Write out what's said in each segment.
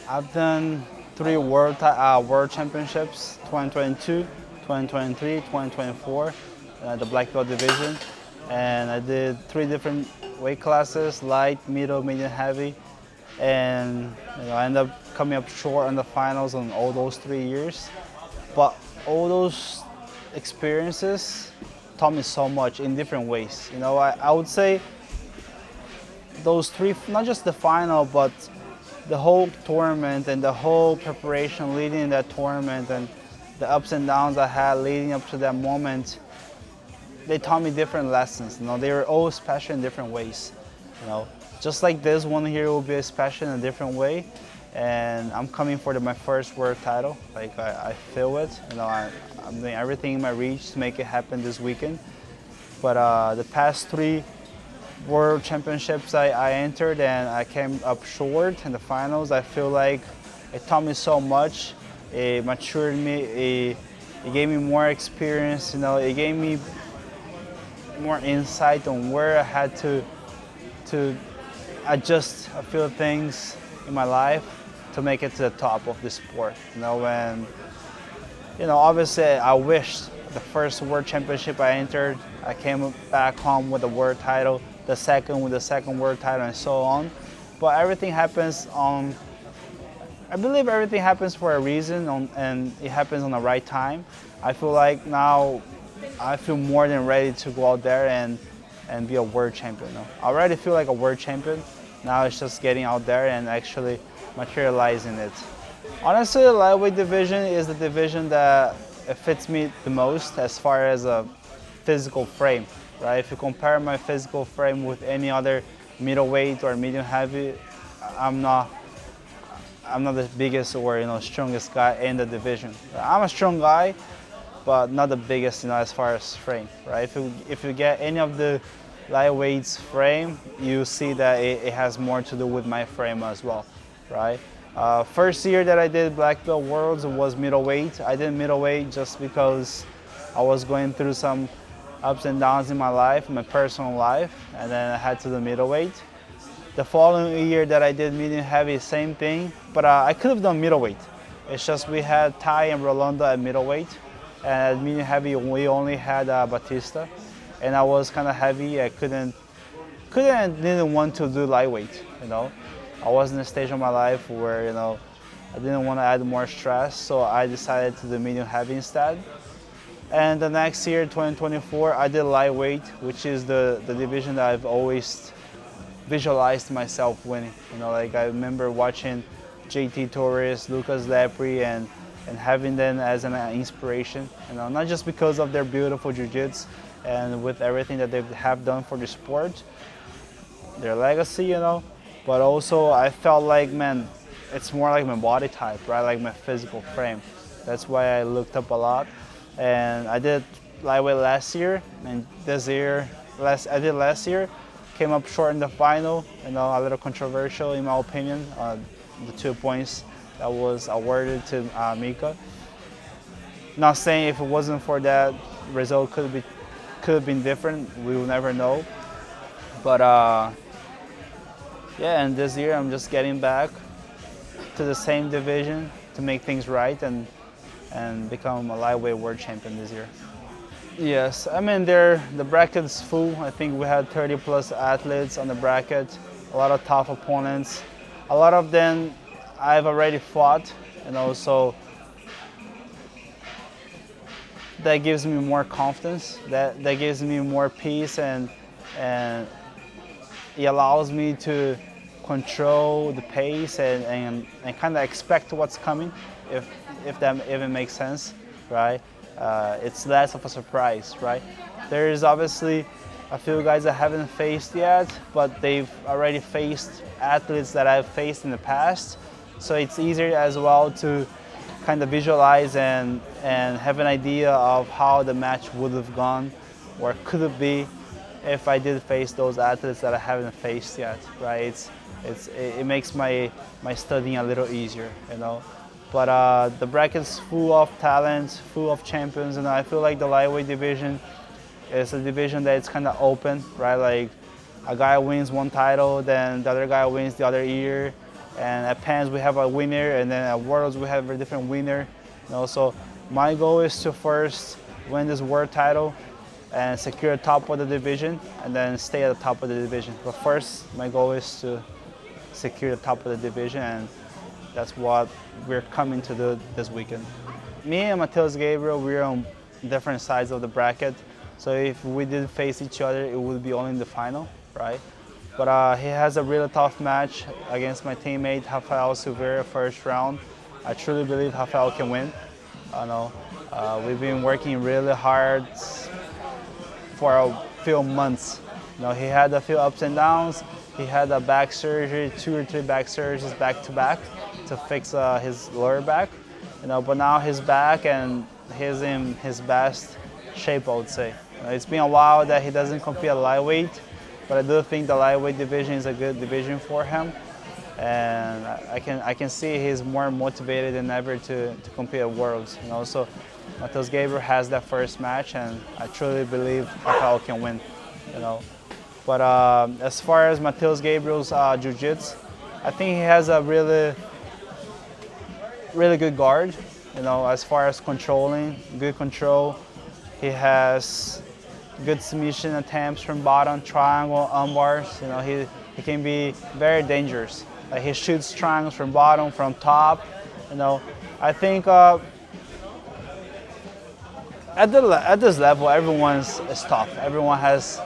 I've done three world championships: 2022, 2023, 2024, the black belt division, and I did three different weight classes: light, middle, medium, heavy, and I ended up coming up short in the finals on all those 3 years. But all those experiences taught me so much in different ways. I would say those three, not just the final, but the whole tournament and the whole preparation leading in that tournament and the ups and downs I had leading up to that moment, they taught me different lessons. They were all special in different ways. Just like this one here will be special in a different way. And I'm coming for my first world title. Like I feel it. I'm doing everything in my reach to make it happen this weekend. But the past three World Championships I entered and I came up short in the finals. I feel like it taught me so much. It matured me. It gave me more experience. It gave me more insight on where I had to adjust a few things in my life to make it to the top of the sport. Obviously I wished the first World Championship I entered, I came back home with a world title, the second with the second world title, and so on. But everything happens I believe everything happens for a reason, and it happens on the right time. I feel like now I feel more than ready to go out there and be a world champion. I already feel like a world champion. Now it's just getting out there and actually materializing it. Honestly, the lightweight division is the division that fits me the most as far as a physical frame, right? If you compare my physical frame with any other middleweight or medium heavy, I'm not the biggest or strongest guy in the division. I'm a strong guy, but not the biggest as far as frame, right? If you get any of the lightweights frame, you see that it has more to do with my frame as well, right? First year that I did Black Belt Worlds was middleweight. I did middleweight just because I was going through some ups and downs in my life, my personal life, and then I had to do middleweight. The following year that I did medium heavy, same thing, but I could have done middleweight. It's just we had Ty and Rolando at middleweight, and at medium heavy we only had Batista, and I was kind of heavy. I didn't want to do lightweight. I was in a stage of my life where I didn't want to add more stress, so I decided to do medium heavy instead. And the next year, 2024, I did lightweight, which is the division that I've always visualized myself winning. I remember watching JT Torres, Lucas Lepri, and having them as an inspiration. Not just because of their beautiful jiu-jitsu and with everything that they have done for the sport, their legacy, but also I felt like, man, it's more like my body type, right? Like my physical frame. That's why I looked up a lot. And I did lightweight last year, and this year, I did last year, came up short in the final, a little controversial in my opinion, the 2 points that was awarded to Mika. Not saying if it wasn't for that, result could have been different, we will never know. But yeah, and this year I'm just getting back to the same division to make things right and become a lightweight world champion this year. Yes, I mean the bracket's full. I think we had 30 plus athletes on the bracket, a lot of tough opponents. A lot of them I've already fought, so that gives me more confidence, that gives me more peace, and it allows me to control the pace and kind of expect what's coming, if that even makes sense, right? It's less of a surprise, right? There's obviously a few guys I haven't faced yet, but they've already faced athletes that I've faced in the past, so it's easier as well to kind of visualize and have an idea of how the match would have gone or could it be if I did face those athletes that I haven't faced yet, right? It makes my studying a little easier, But the bracket's full of talents, full of champions, and I feel like the lightweight division is a division that it's kind of open, right? Like a guy wins one title, then the other guy wins the other year, and at Pans we have a winner, and then at Worlds we have a different winner. So my goal is to first win this world title and secure the top of the division, and then stay at the top of the division. But first, my goal is to secure the top of the division, and that's what we're coming to do this weekend. Me and Matheus Gabriel, we're on different sides of the bracket, so if we did face each other, it would be only in the final, right? But he has a really tough match against my teammate Rafael Silveira, first round. I truly believe Rafael can win. We've been working really hard for a few months. He had a few ups and downs. He had a back surgery, 2 or 3 back surgeries back to back to fix his lower back. But now he's back and he's in his best shape, I would say. It's been a while that he doesn't compete at lightweight, but I do think the lightweight division is a good division for him. And I can see he's more motivated than ever to compete at Worlds. So Matheus Gabriel has that first match, and I truly believe Rafael can win. But as far as Matheus Gabriel's Jiu-Jitsu, I think he has a really good guard. As far as controlling, good control. He has good submission attempts from bottom, triangle, armbars. He can be very dangerous. He shoots triangles from bottom, from top. I think at this level, everyone's tough. Everyone has,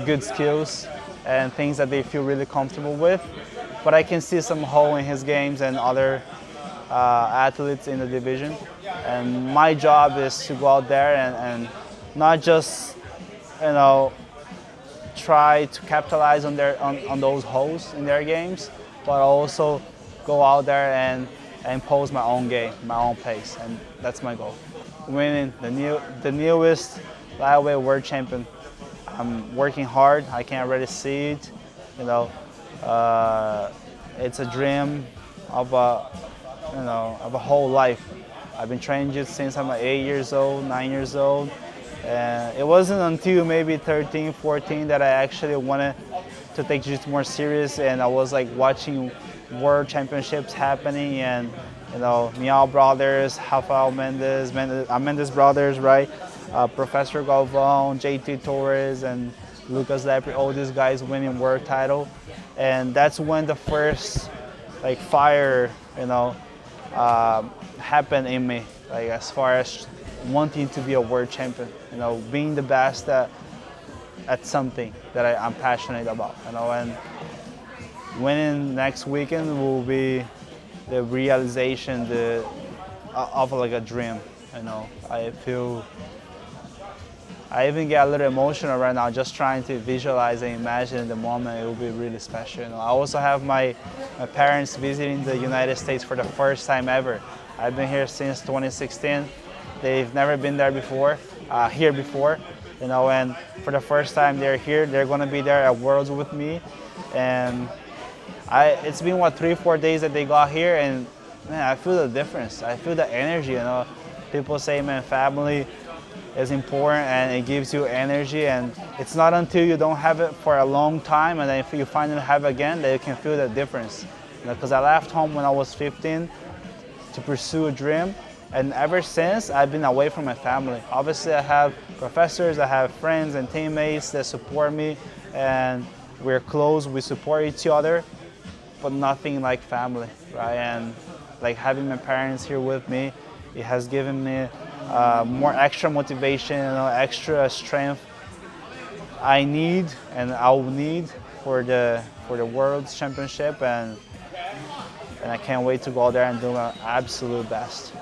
good skills and things that they feel really comfortable with. But I can see some hole in his games and other athletes in the division. And my job is to go out there and not just, try to capitalize on those holes in their games, but also go out there and impose my own game, my own pace, and that's my goal. Winning the newest lightweight world champion. I'm working hard. I can already see it. It's a dream of a whole life. I've been training jiu since I'm 8 years old, 9 years old. And it wasn't until maybe 13, 14 that I actually wanted to take jiu-jitsu more serious, and I was like watching world championships happening, and Miao brothers, Rafael Mendes brothers, right? Professor Galvão, JT Torres, and Lucas Lepre, all these guys winning world title, and that's when the first fire, happened in me, as far as wanting to be a world champion, being the best at something that I'm passionate about, and winning next weekend will be the realization of a dream. I even get a little emotional right now just trying to visualize and imagine the moment. It will be really special. I also have my parents visiting the United States for the first time ever. I've been here since 2016. They've never been there before, and for the first time they're here. They're gonna be there at Worlds with me, and it's been 3-4 days that they got here, and man, I feel the difference. I feel the energy. People say, man, family is important and it gives you energy, and it's not until you don't have it for a long time and then if you finally have it again that you can feel the difference. Because I left home when I was 15 to pursue a dream, and ever since I've been away from my family. Obviously I have professors, I have friends and teammates that support me, and we're close, we support each other, but nothing like family, right? And having my parents here with me, it has given me more extra motivation, extra strength I need and I will need for the World Championship, and I can't wait to go out there and do my absolute best.